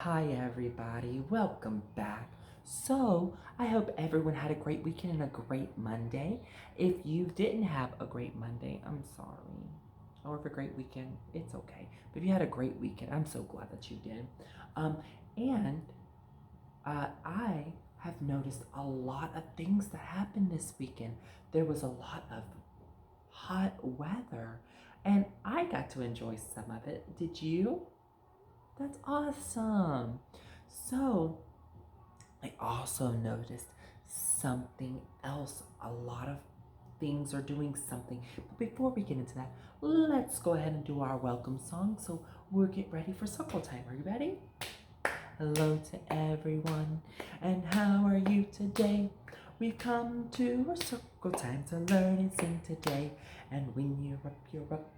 Hi, everybody. Welcome back. I hope everyone had a great weekend and a great Monday. If you didn't have a great Monday, I'm sorry. Or if a great weekend, it's okay. But if you had a great weekend, I'm so glad that you did. Um, and I have noticed a lot of things that happened this weekend. There was a lot of hot weather, and I got to enjoy some of it. Did you? That's awesome. So, I also noticed something else. A lot of things are doing something. But before we get into that, let's go ahead and do our welcome song. So we'll get ready for circle time. Are you ready? Hello to everyone, and how are you today? We've come to our circle time to learn and sing today. And when you're up,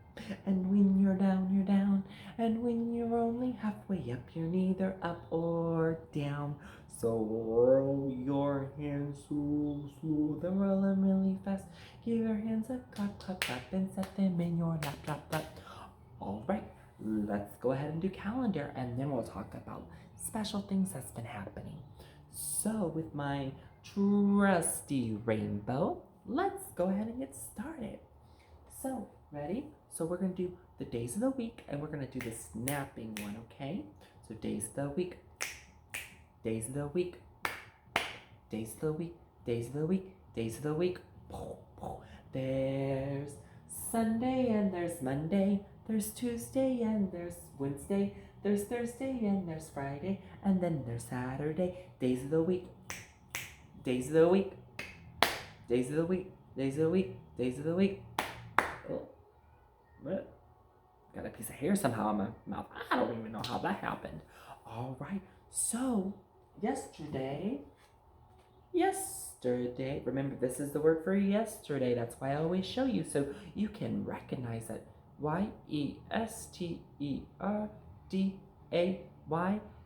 and when you're down, and when you're only halfway up, you're neither up or down. So roll your hands so smooth and roll them really fast. Give your hands a clap, clap, clap, and set them in your lap, lap, lap. All right, let's go ahead and do calendar, and then we'll talk about special things that's been happening. So, with my trusty rainbow, let's go ahead and get started. So, ready? So, we're going to do the days of the week, and we're going to do the snapping one, okay? So, days of the week, days of the week, days of the week, days of the week, days of the week. There's Sunday and there's Monday, there's Tuesday and there's Wednesday, there's Thursday and there's Friday, and then there's Saturday. Days of the week, days of the week, days of the week, days of the week, days of the week. Oh, what? Got a piece of hair somehow in my mouth. I don't even know how that happened. All right, so yesterday, remember this is the word for yesterday. That's why I always show you so you can recognize it. Yesterday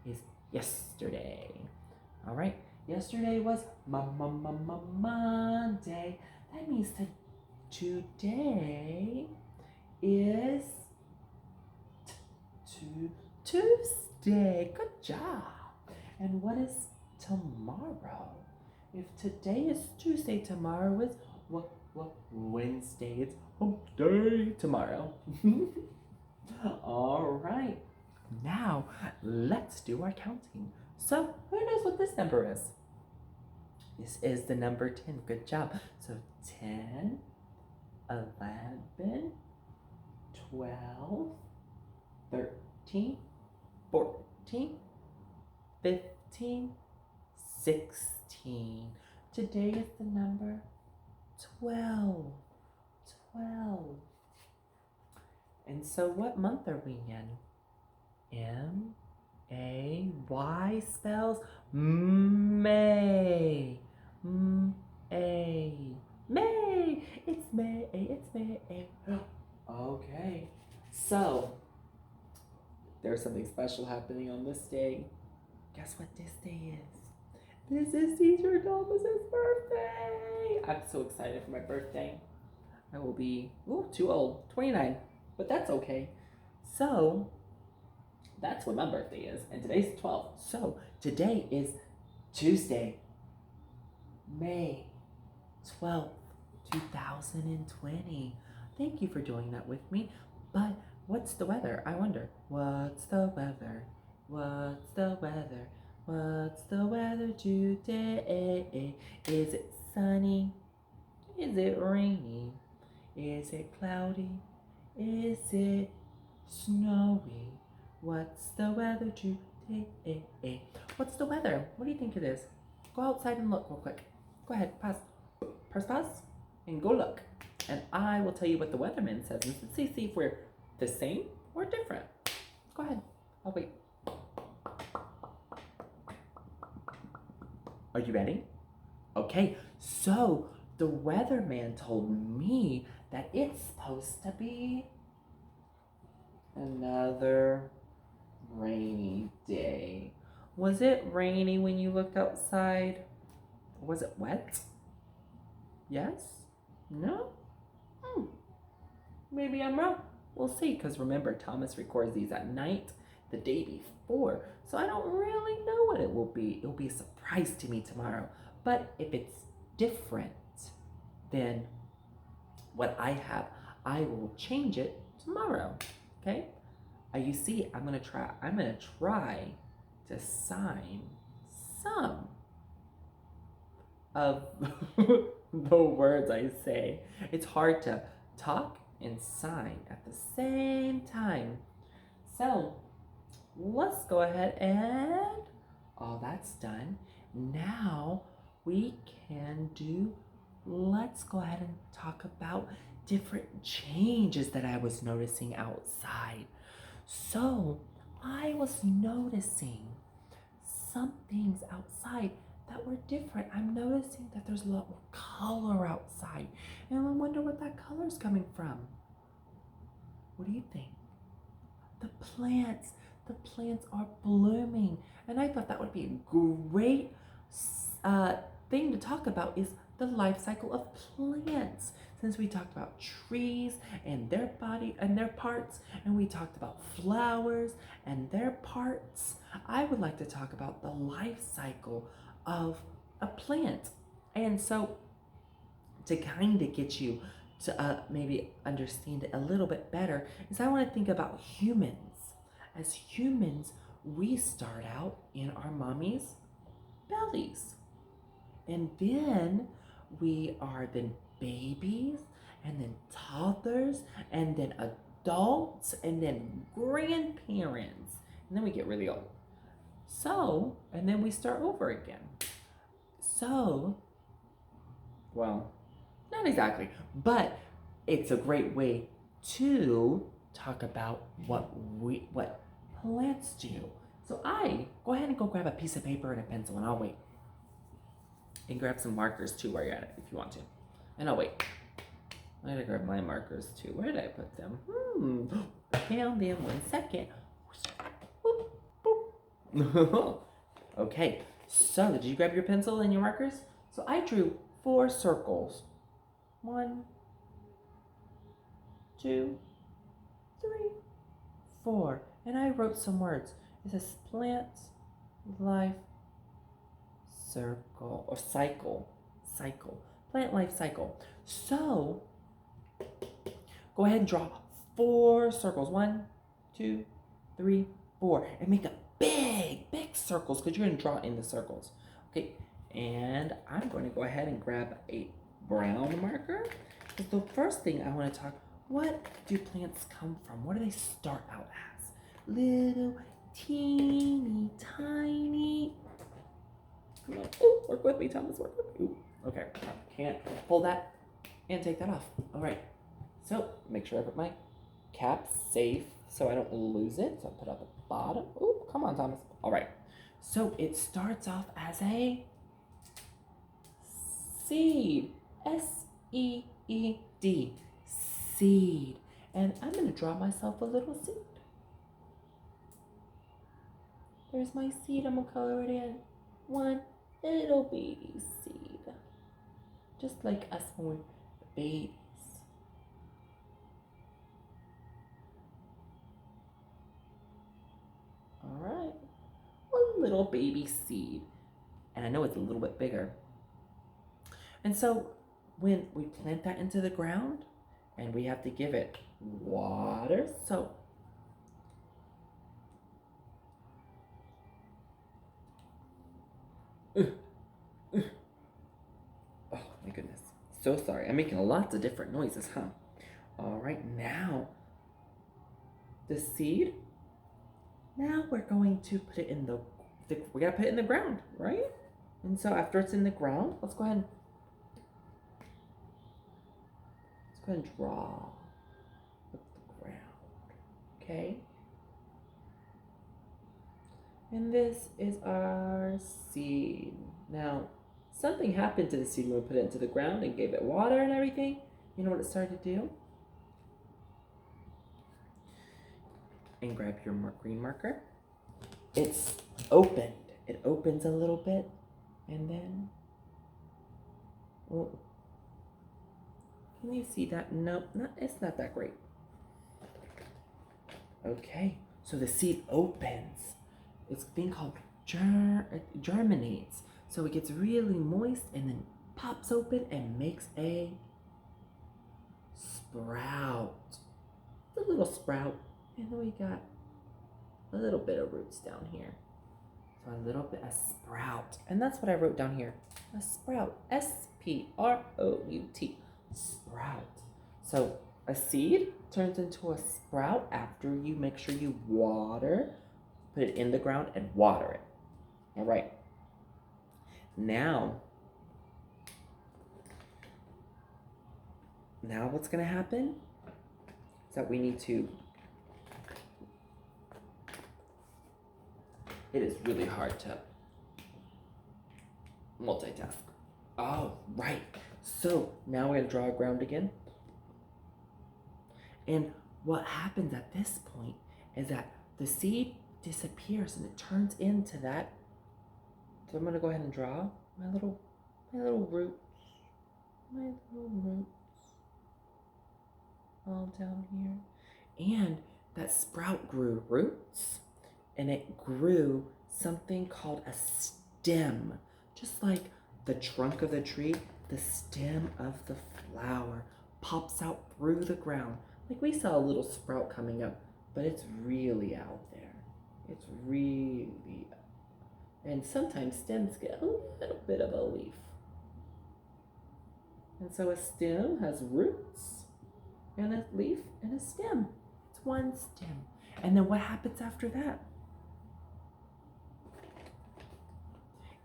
is yesterday. All right, yesterday was Monday. That means that today is Tuesday. Good job. And what is tomorrow? If today is Tuesday, tomorrow is what Wednesday. It's hump day tomorrow. All right. Now let's do our counting. So who knows what this number is? This is the number 10. Good job. So 10, 11, 12, 13, 14, 15, 16. Today is the number 12. 12. And so what month are we in? May spells May. May. May. It's May. It's May. Okay. So there's something special happening on this day. Guess what this day is? This is Teacher Thomas's birthday. I'm so excited for my birthday. I will be too old, 29, but that's okay. So that's when my birthday is, and today's the 12th. So today is Tuesday, May 12th, 2020. Thank you for doing that with me. But what's the weather? I wonder. What's the weather? What's the weather? What's the weather today? Is it sunny? Is it rainy? Is it cloudy? Is it snowy? What's the weather today? What's the weather? What do you think it is? Go outside and look real quick. Go ahead, pause. Press pause and go look. And I will tell you what the weatherman says and see if we're the same or different. Go ahead. I'll wait. Are you ready? Okay, so the weatherman told me that it's supposed to be another rainy day. Was it rainy when you looked outside? Was it wet? Yes? No? Maybe I'm wrong. We'll see, because remember, Thomas records these at night, the day before. So I don't really know what it will be. It'll be a surprise to me tomorrow. But if it's different than what I have, I will change it tomorrow. Okay? You see, I'm gonna try to sign some of the words I say. It's hard to talk and sign at the same time. So let's go ahead and all that's done. Now we can let's go ahead and talk about different changes that I was noticing outside. So I was noticing some things outside that were different. I'm noticing that there's a lot more color outside. And I wonder what that color is coming from. What do you think? The plants. The plants are blooming. And I thought that would be a great thing to talk about is the life cycle of plants. Since we talked about trees and their body and their parts, and we talked about flowers and their parts, I would like to talk about the life cycle of a plant. And so to kind of get you to maybe understand it a little bit better is I want to think about humans. As humans, we start out in our mommy's bellies. And then we are then babies, and then toddlers, and then adults, and then grandparents. And then we get really old. So, and then we start over again. So, well, not exactly, but it's a great way to talk about what plants do. So go ahead and go grab a piece of paper and a pencil, and I'll wait. And grab some markers too while you're at it if you want to. And I'll wait. I gotta grab my markers too. Where did I put them? Found them. 1 second. Boop, boop. Okay, so did you grab your pencil and your markers? So I drew 4 circles. 1, 2, 3, 4. And I wrote some words. It says plant, life, circle, or cycle. Plant life cycle. So go ahead and draw 4 circles. 1, 2, 3, 4. And make a big circles because you're going to draw in the circles. Okay, and I'm going to go ahead and grab a brown marker. Because the first thing I want to talk, what do plants come from? What do they start out as? Little, teeny, tiny. Come on. Ooh, work with me, Thomas. Work with me. Ooh, okay. Can't pull that and take that off. All right. So make sure I put my cap safe so I don't lose it. So I put it at the bottom. Ooh, come on, Thomas. All right. So it starts off as a seed. S-E-E-D. Seed. And I'm going to draw myself a little seed. There's my seed. I'm going to color it in. 1 little baby seed. Just like us when we're babies. All right. 1 little baby seed. And I know it's a little bit bigger. And so when we plant that into the ground and we have to give it water, so oh my goodness, so sorry. I'm making lots of different noises, huh? All right, now the seed, now we're going to put it in we gotta put it in the ground, right? And so after it's in the ground, let's go ahead and draw with the ground, okay? And this is our seed. Now, something happened to the seed when we put it into the ground and gave it water and everything. You know what it started to do? And grab your green marker. It's opened. It opens a little bit, and then, oh, can you see that? Nope, it's not that great. Okay, So the seed opens. It's a thing called germinates. So it gets really moist and then pops open and makes a sprout. It's a little sprout. And then we got a little bit of roots down here. So a little bit, a sprout. And that's what I wrote down here. A sprout. S-P-R-O-U-T. Sprout. So a seed turns into a sprout after you make sure you water, put it in the ground and water it. All right. Now what's going to happen is that we need to, it is really hard to multitask. Oh, right. So now we're going to draw a ground again. And what happens at this point is that the seed disappears and it turns into that. So I'm going to go ahead and draw my little roots. My little roots. All down here. And that sprout grew roots and it grew something called a stem. Just like the trunk of the tree, the stem of the flower pops out through the ground. Like we saw a little sprout coming up, but it's really out there. It's really, and sometimes stems get a little bit of a leaf. And so a stem has roots and a leaf and a stem. It's one stem. And then what happens after that?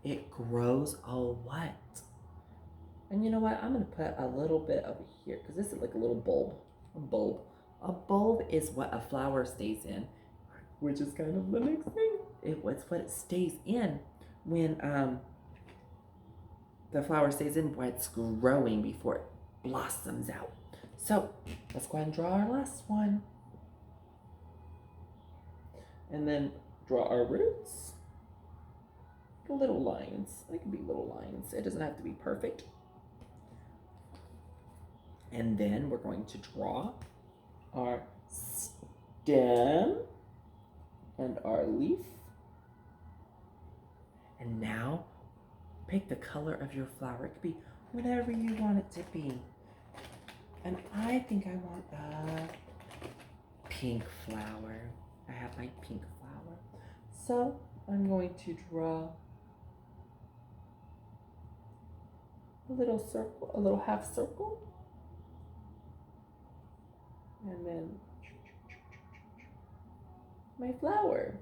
It grows a what? And you know what? I'm going to put a little bit over here because this is like a little bulb. A bulb. A bulb is what a flower stays in, which is kind of the next thing. It's what it stays in when the flower stays in when it's growing before it blossoms out. So let's go ahead and draw our last one. And then draw our roots. Little lines. They can be little lines. It doesn't have to be perfect. And then we're going to draw our stem and our leaf. And now pick the color of your flower. It could be whatever you want it to be. And I think I want a pink flower. I have my pink flower. So I'm going to draw a little circle, a little half circle. And then my flower.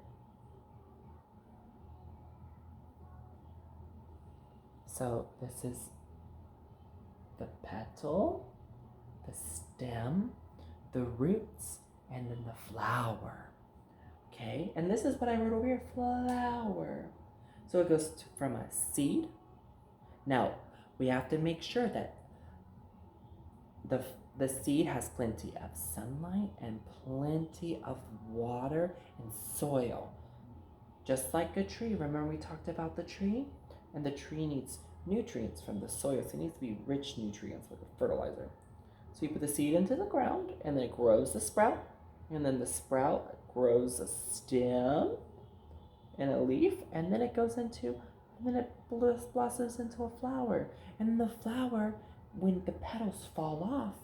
So this is the petal, the stem, the roots, and then the flower. Okay, and this is what I wrote over here, flower. So it goes from a seed. Now, we have to make sure that the seed has plenty of sunlight and plenty of water and soil. Just like a tree. Remember we talked about the tree? And the tree needs nutrients from the soil. So it needs to be rich nutrients like a fertilizer. So you put the seed into the ground and then it grows the sprout. And then the sprout grows a stem and a leaf. And then it goes into, and then it blossoms into a flower. And then the flower, when the petals fall off,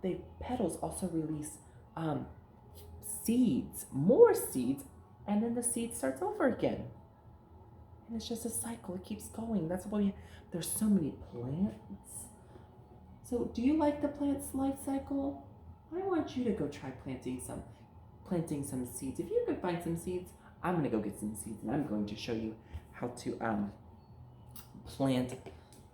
the petals also release seeds, more seeds, and then the seed starts over again. And it's just a cycle. It keeps going. That's why there's so many plants. So do you like the plant's life cycle? I want you to go try planting some seeds. If you could find some seeds, I'm going to go get some seeds, and I'm going to show you how to plant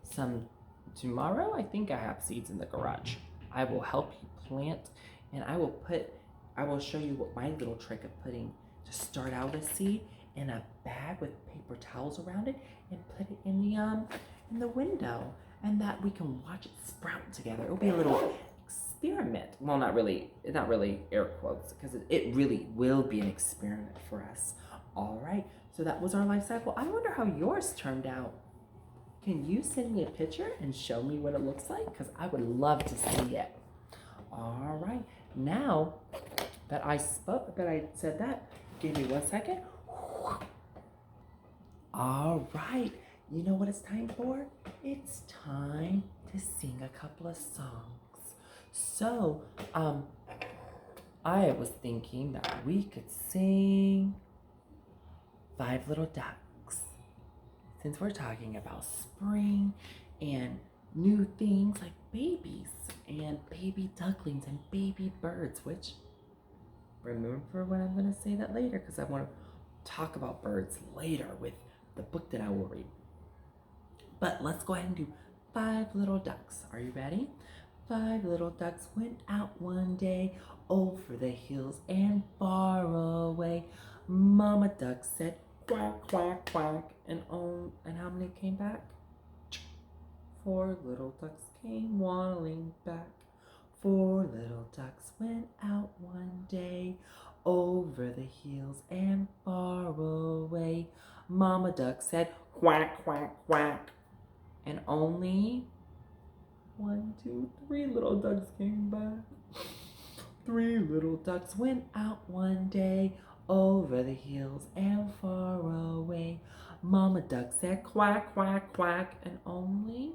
some tomorrow. I think I have seeds in the garage. I will help you plant, and I will show you what my little trick of putting, to start out a seed in a bag with paper towels around it and put it in the window, and that we can watch it sprout together. It'll be a little experiment. Well, not really air quotes, because it really will be an experiment for us. All right, so that was our life cycle. I wonder how yours turned out. Can you send me a picture and show me what it looks like? Because I would love to see it. All right, now that I spoke, that I said that. Give me 1 second. All right. You know what it's time for? It's time to sing a couple of songs. So, I was thinking that we could sing Five Little Ducks. Since we're talking about spring and new things like babies and baby ducklings and baby birds, which remember when I'm going to say that later because I want to talk about birds later with the book that I will read. But let's go ahead and do Five Little Ducks. Are you ready? Five little ducks went out one day over the hills and far away. Mama duck said quack, quack, quack. And how many came back? 4 little ducks came waddling back. 4 little ducks went out one day over the hills and far away. Mama duck said quack, quack, quack. And only 1, 2, 3 little ducks came back. 3 little ducks went out one day over the hills and far away. Mama duck said quack, quack, quack. And only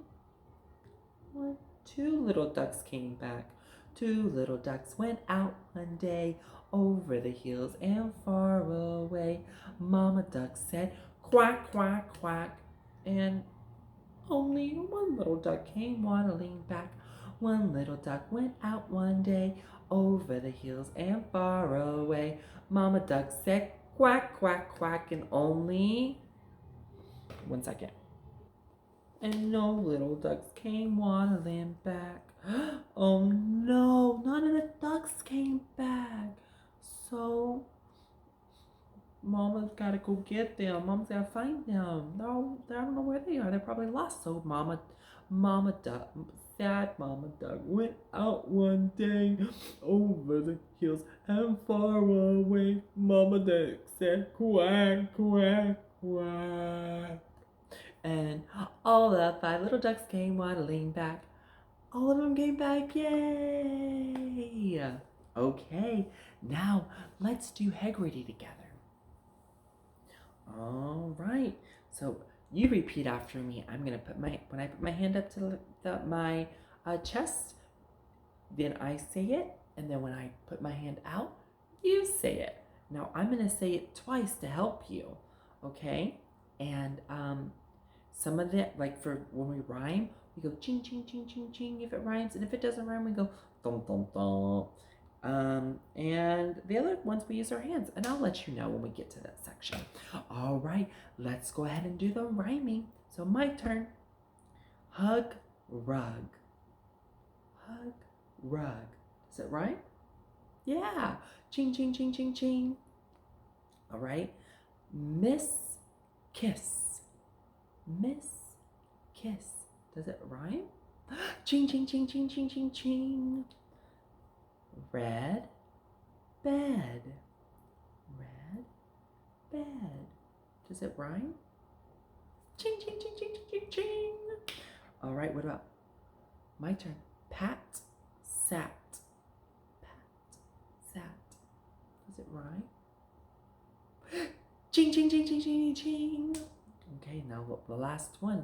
1, 2 little ducks came back. 2 little ducks went out one day over the hills and far away. Mama duck said quack, quack, quack. And only 1 little duck came waddling back. 1 little duck went out one day over the hills and far away. Mama duck said quack, quack, quack. And only 1 second. And no little ducks came waddling back. Oh no, none of the ducks came back. So Mama's gotta go get them. Mama's gotta find them. I don't know where they are. They're probably lost. So Mama duck, sad Mama duck went out one day over the hills and far away. Mama duck said quack, quack, quack. And all the 5 little ducks came waddling back. All of them came back, yay! Okay, now let's do Haggerty together. All right, so you repeat after me. I'm gonna when I put my hand up to my chest, then I say it, and then when I put my hand out, you say it. Now I'm gonna say it twice to help you, okay? And some of it, like for when we rhyme, we go ching, ching, ching, ching, ching if it rhymes. And if it doesn't rhyme, we go thump, thump, thump. And the other ones we use our hands. And I'll let you know when we get to that section. All right, let's go ahead and do the rhyming. So my turn. Hug, rug. Hug, rug. Does it rhyme? Yeah. Ching, ching, ching, ching, ching. All right. Miss, kiss. Miss, kiss. Does it rhyme? Ching, ching, ching, ching, ching, ching, ching. Red, bed. Red, bed. Does it rhyme? Ching, ching, ching, ching, ching, ching, ching. All right, what about my turn? Pat, sat. Pat, sat. Does it rhyme? Ching, ching, ching, ching, ching, ching. Okay, now the last one.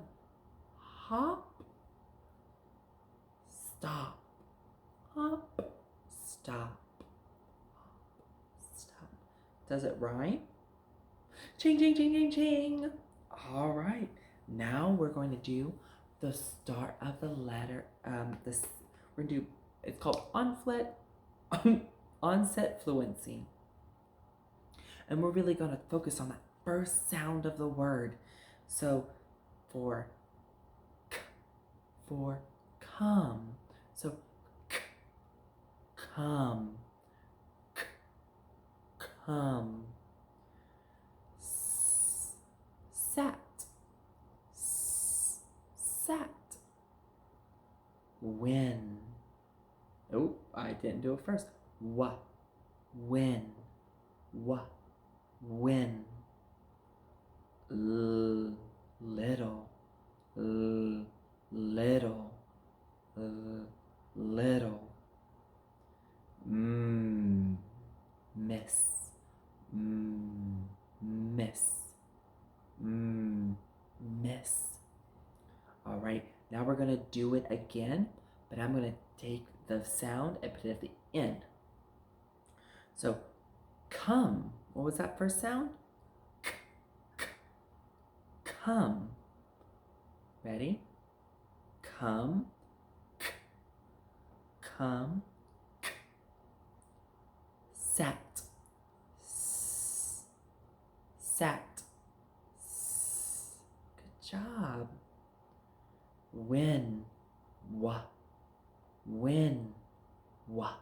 Hop, stop. Hop, stop. Hop, stop. Does it rhyme? Ching, ching, ching, ching, ching. All right. Now we're going to do the start of the letter. We're going to do, it's called onset fluency. And we're really going to focus on that first sound of the word. So for k, for come. So k, come, k, come. Sat, sat. When. Oh, I didn't do it first. What? When. What? When. Little. Little. Little. we're gonna do it again, but I'm gonna take the sound and put it at the end. So, come. What was that first sound? Come. Ready? Come. Come. Sat. Sat. Good job. When. Wa. When. Wa.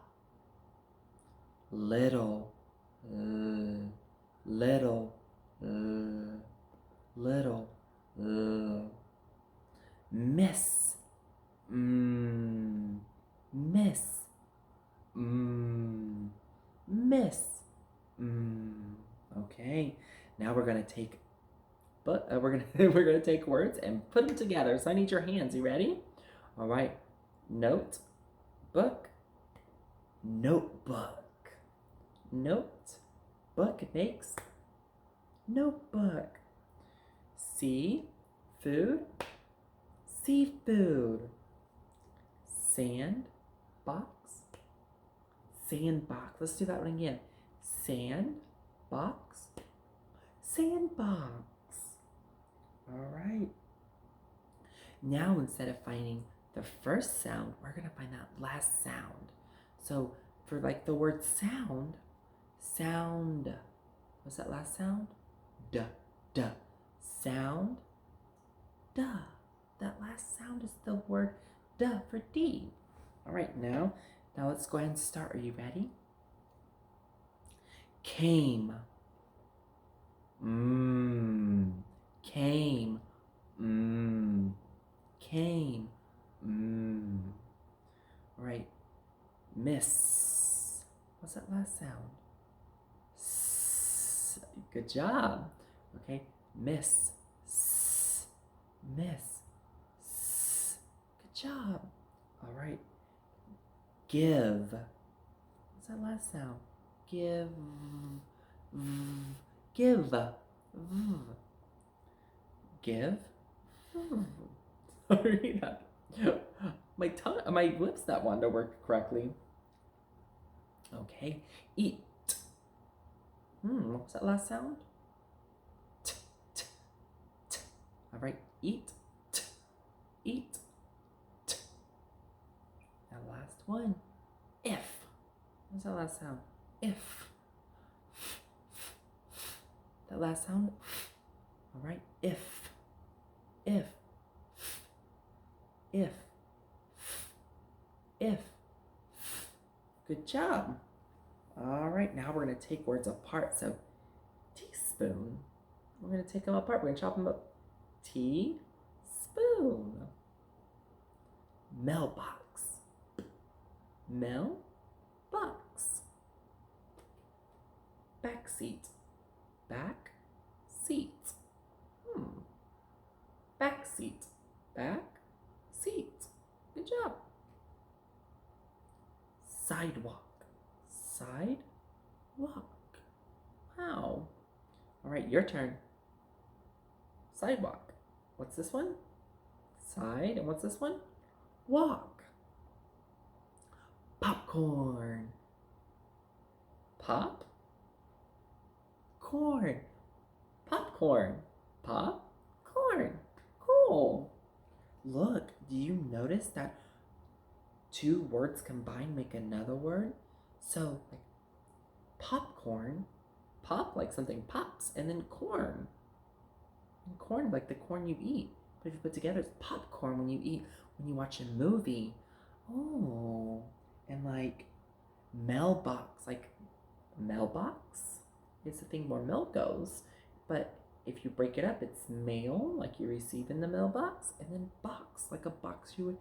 Little. Little. Little. Miss. Miss. Miss. Okay. Now we're gonna take, we're gonna take words and put them together. So I need your hands. You ready? All right. Note, book, notebook. Note, book makes notebook. See, food, seafood. Sand, box, sandbox. Let's do that one again. Sand, box, sandbox. All right. Now, instead of finding the first sound, we're going to find that last sound. So for like the word sound, sound. What's that last sound? Duh, duh. Sound, duh. That last sound is the word duh for D. All right, now let's go ahead and start. Are you ready? Came. Came. Came. All right. Miss. What's that last sound? S. Good job. Okay. Miss. S. Miss. S. Good job. All right. Give. What's that last sound? Give. Give. Give. Sorry, my tongue, my lips not want to work correctly. Okay. Eat. What was that last sound? T, t, t. All right. Eat. T, eat. T. Now last one. If. What's that last sound? If. That last sound. All right. If. If. If. If. Good job. All right, now we're going to take words apart. So, teaspoon. We're going to take them apart. We're going to chop them up. Teaspoon. Mailbox. Mailbox. Backseat. Back seat. Backseat. Back seat. Good job. Sidewalk. Sidewalk. Wow. All right, your turn. Sidewalk. What's this one? Side. And what's this one? Walk. Popcorn. Pop. Corn. Popcorn. Popcorn. Cool. Look, do you notice that two words combined make another word? So, like, popcorn, pop, like something pops, and then corn. And corn, like the corn you eat. But if you put together, it's popcorn when you eat, when you watch a movie. Oh, and like mailbox, like mailbox is the thing where mail goes. But if you break it up, it's mail, like you receive in the mailbox, and then box, like a box you would,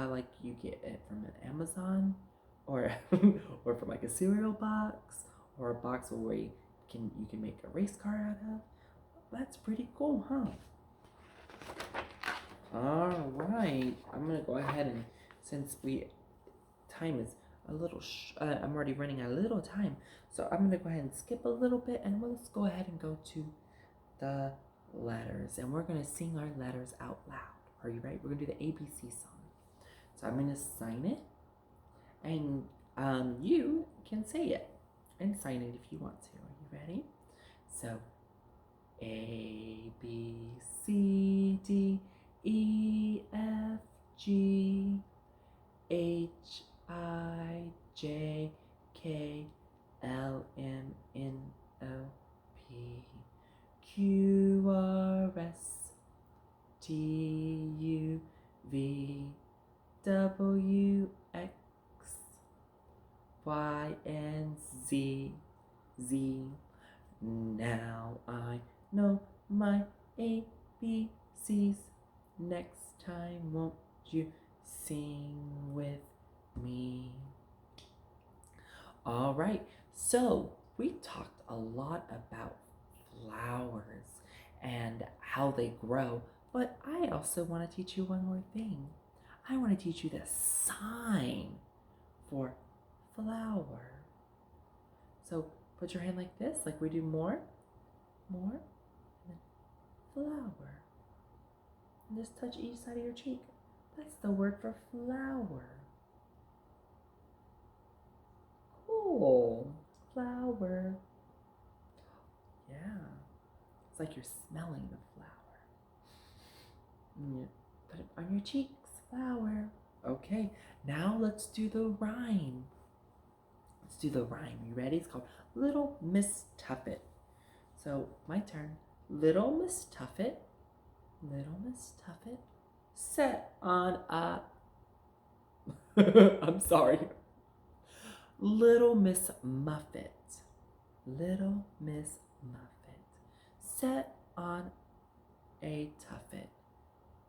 like you get it from an Amazon, or or from like a cereal box, or a box where you can make a race car out of. That's pretty cool, huh? All right, I'm gonna go ahead and, since time is a little, I'm already running out of little time, so I'm gonna go ahead and skip a little bit, and let's go ahead and go to the letters, and we're gonna sing our letters out loud. Are you ready? We're gonna do the ABC song. So I'm gonna sign it, and you can say it and sign it if you want to. Are you ready? So A B C D E F G H I J K L M N O P Q R S T U V W X Y and Z. Now I know my ABCs. Next time, won't you sing with me? All right, so we talked a lot about flowers and how they grow, but I also want to teach you one more thing. I want to teach you the sign for flower. So put your hand like this, like we do more, and then flower. And just touch each side of your cheek. That's the word for flower. Cool. Flower. Yeah. It's like you're smelling the flower. And you put it on your cheeks. Flower. Okay, now let's do the rhyme. Let's do the rhyme. You ready? It's called Little Miss Tuffet. So, my turn. Little Miss Tuffet. Little Miss Tuffet. Sat on a... I'm sorry. Little Miss Muffet. Little Miss Muffet. Sat on a tuffet.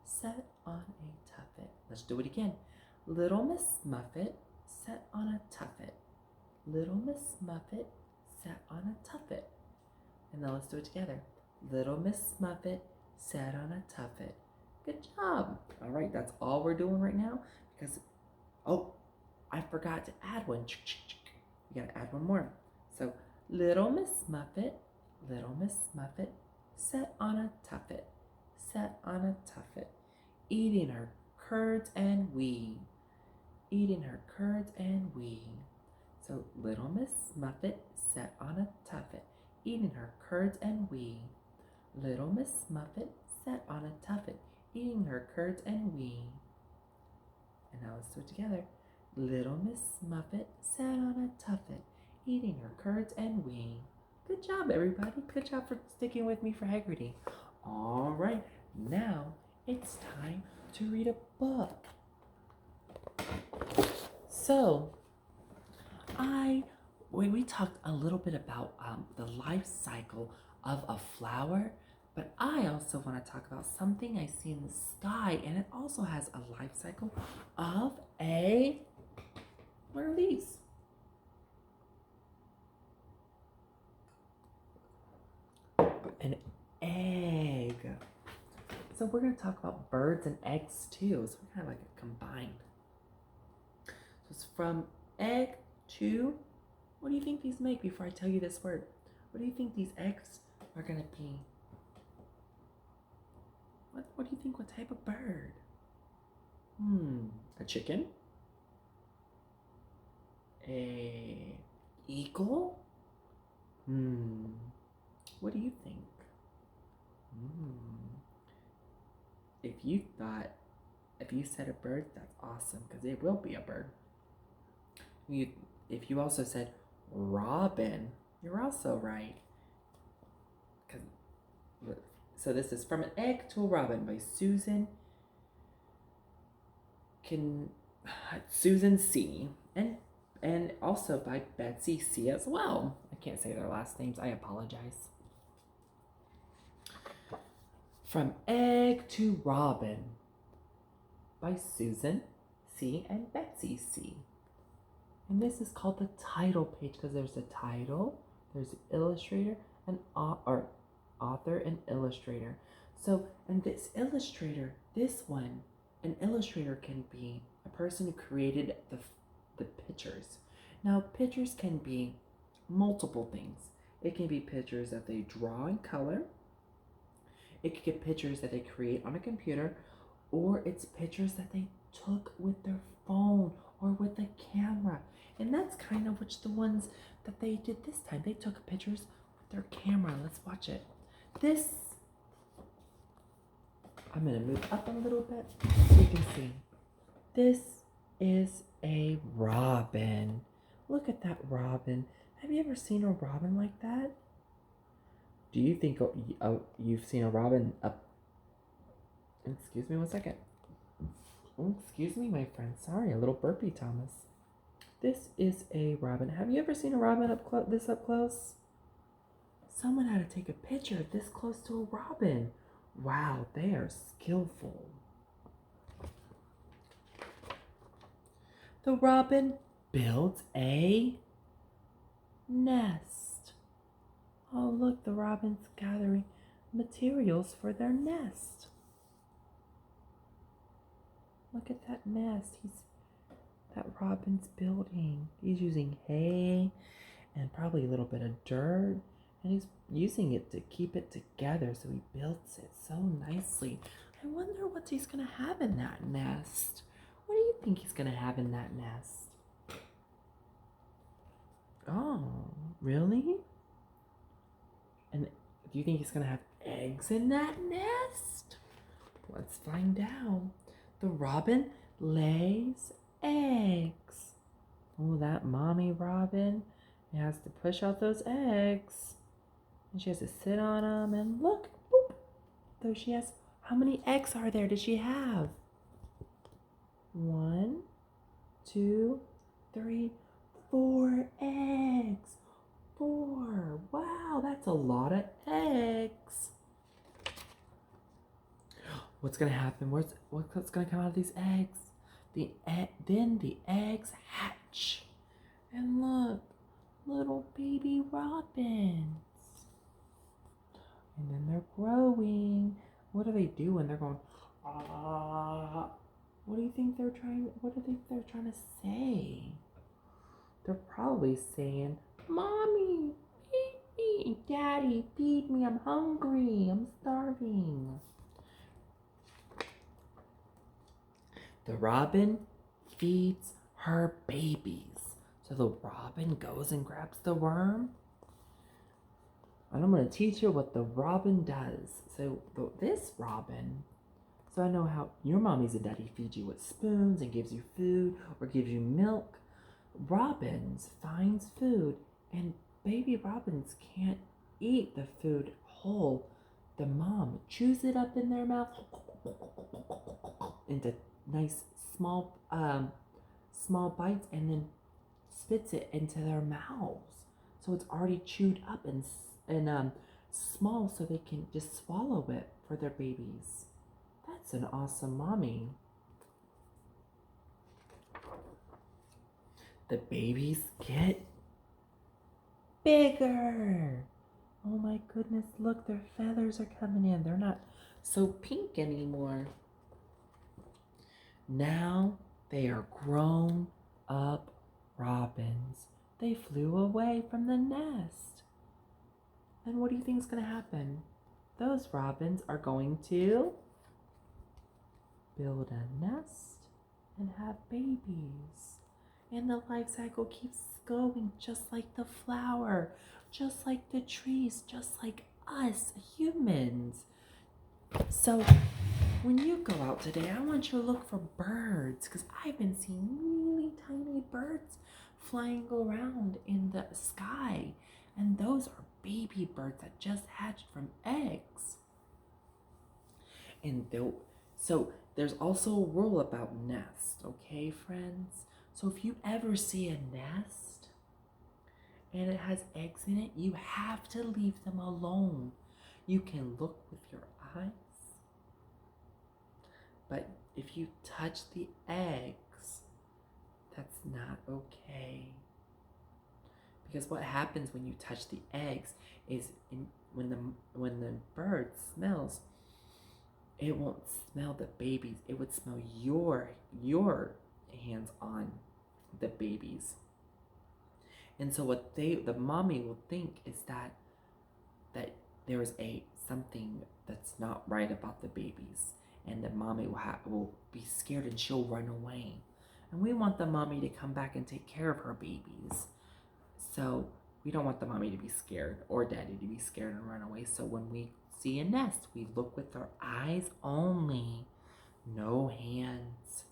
Sat on a tuffet. Let's do it again. Little Miss Muffet sat on a tuffet. Little Miss Muffet sat on a tuffet. And now let's do it together. Little Miss Muffet sat on a tuffet. Good job. All right, that's all we're doing right now because, oh, I forgot to add one. You gotta add one more. So, Little Miss Muffet sat on a tuffet. Sat on a tuffet. Eating her curds and wee. Eating her curds and wee. So Little Miss Muffet sat on a tuffet, eating her curds and wee. Little Miss Muffet sat on a tuffet, eating her curds and wee. And now let's do it together. Little Miss Muffet sat on a tuffet, eating her curds and wee. Good job, everybody. Good job for sticking with me for Haggerty. All right, now it's time to read a book. So, we talked a little bit about the life cycle of a flower, but I also want to talk about something I see in the sky, and it also has a life cycle of a, what are these? An egg. So we're going to talk about birds and eggs too, so we're kind of like a combined. So it's from egg to, what do you think these make before I tell you this word? What do you think these eggs are going to be? What do you think? What type of bird? A chicken? A eagle? What do you think? If you said a bird, that's awesome, because it will be a bird. If you also said robin, you're also right. So this is From an Egg to a Robin by Susan C. And also by Betsy C as well. I can't say their last names, I apologize. From Egg to Robin by Susan C. and Betsy C. And this is called the title page because there's a title, there's an illustrator, and author and illustrator. So, and this illustrator, an illustrator can be a person who created the pictures. Now, pictures can be multiple things. It can be pictures that they draw in color. It could get pictures that they create on a computer, or it's pictures that they took with their phone or with a camera. And that's kind of which the ones that they did this time. They took pictures with their camera. Let's watch it. This, I'm gonna move up a little bit so you can see. This is a robin. Look at that robin. Have you ever seen a robin like that? Do you think you've seen a robin up? Excuse me one second. Oh, excuse me, my friend. Sorry, a little burpee, Thomas. This is a robin. Have you ever seen a robin this up close? Someone had to take a picture this close to a robin. Wow, they are skillful. The robin builds a nest. Oh, look, the robin's gathering materials for their nest. Look at that nest that robin's building. He's using hay and probably a little bit of dirt, and he's using it to keep it together, so he builds it so nicely. I wonder what he's gonna have in that nest. What do you think he's gonna have in that nest? Oh, really? And do you think he's gonna have eggs in that nest? Let's find out. The robin lays eggs. Oh, that mommy robin has to push out those eggs. And she has to sit on them and look, boop. So she has, how many eggs are there does she have? 1, 2, 3, 4 eggs. 4. Wow, that's a lot of eggs. What's gonna happen? What's gonna come out of these eggs? Then the eggs hatch. And look, little baby robins. And then they're growing. What do they do when they're going, ah? What do you think they're trying to say? They're probably saying, Mommy, feed me. Daddy, feed me. I'm hungry. I'm starving. The robin feeds her babies. So the robin goes and grabs the worm. And I'm going to teach you what the robin does. So this robin, so I know how your mommy's a daddy feeds you with spoons and gives you food or gives you milk. Robins finds food, and baby robins can't eat the food whole. The mom chews it up in their mouth into nice small bites, and then spits it into their mouths. So it's already chewed up and small, so they can just swallow it for their babies. That's an awesome mommy. The babies get bigger. Oh my goodness, look, their feathers are coming in. They're not so pink anymore. Now they are grown up robins. They flew away from the nest. And what do you think is going to happen? Those robins are going to build a nest and have babies. And the life cycle keeps going, just like the flower, just like the trees, just like us humans. So when you go out today, I want you to look for birds, because I've been seeing really tiny birds flying around in the sky. And those are baby birds that just hatched from eggs. And so there's also a rule about nests, okay, friends? So if you ever see a nest and it has eggs in it, you have to leave them alone. You can look with your eyes, but if you touch the eggs, that's not okay. Because what happens when you touch the eggs is when the bird smells, it won't smell the babies. It would smell your hands on the babies. And so what the mommy will think is that there is something that's not right about the babies. and the mommy will be scared and she'll run away. And we want the mommy to come back and take care of her babies. So we don't want the mommy to be scared or daddy to be scared and run away. So when we see a nest, we look with our eyes only, no hands.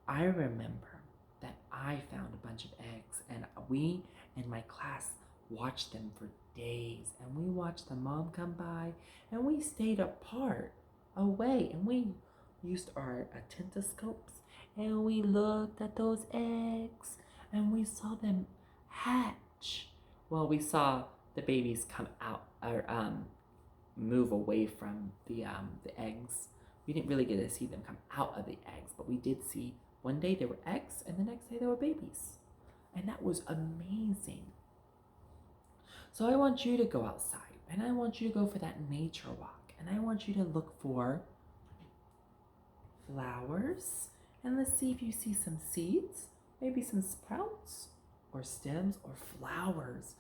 I remember that I found a bunch of eggs, and we and my class watched them for days. And we watched the mom come by, and we stayed apart, away, and we used our attentoscopes, and we looked at those eggs, and we saw them hatch. Well, we saw the babies come out or move away from the eggs. We didn't really get to see them come out of the eggs, but we did see one day they were eggs and the next day they were babies. And that was amazing. So I want you to go outside and I want you to go for that nature walk, and I want you to look for flowers, and let's see if you see some seeds, maybe some sprouts or stems or flowers.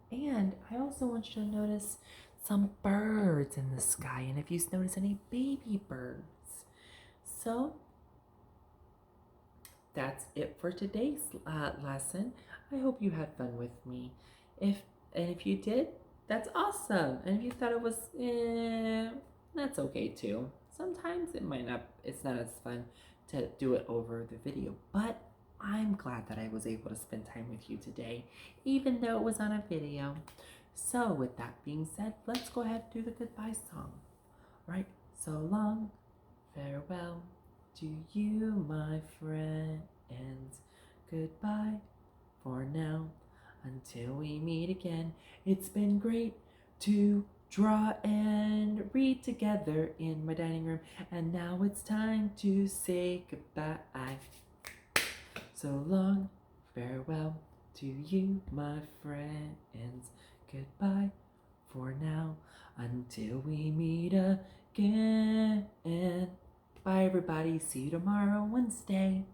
And I also want you to notice some birds in the sky, and if you notice any baby birds. So that's it for today's lesson. I hope you had fun with me. If you did, that's awesome. And if you thought it was that's okay too. Sometimes it's not as fun to do it over the video, but I'm glad that I was able to spend time with you today, even though it was on a video. So with that being said, let's go ahead and do the goodbye song. Right? So long, farewell to you, my friends. Goodbye for now, until we meet again. It's been great to draw and read together in my dining room, and now it's time to say goodbye. So long, farewell to you, my friends. Goodbye for now, until we meet again. Bye, everybody. See you tomorrow, Wednesday.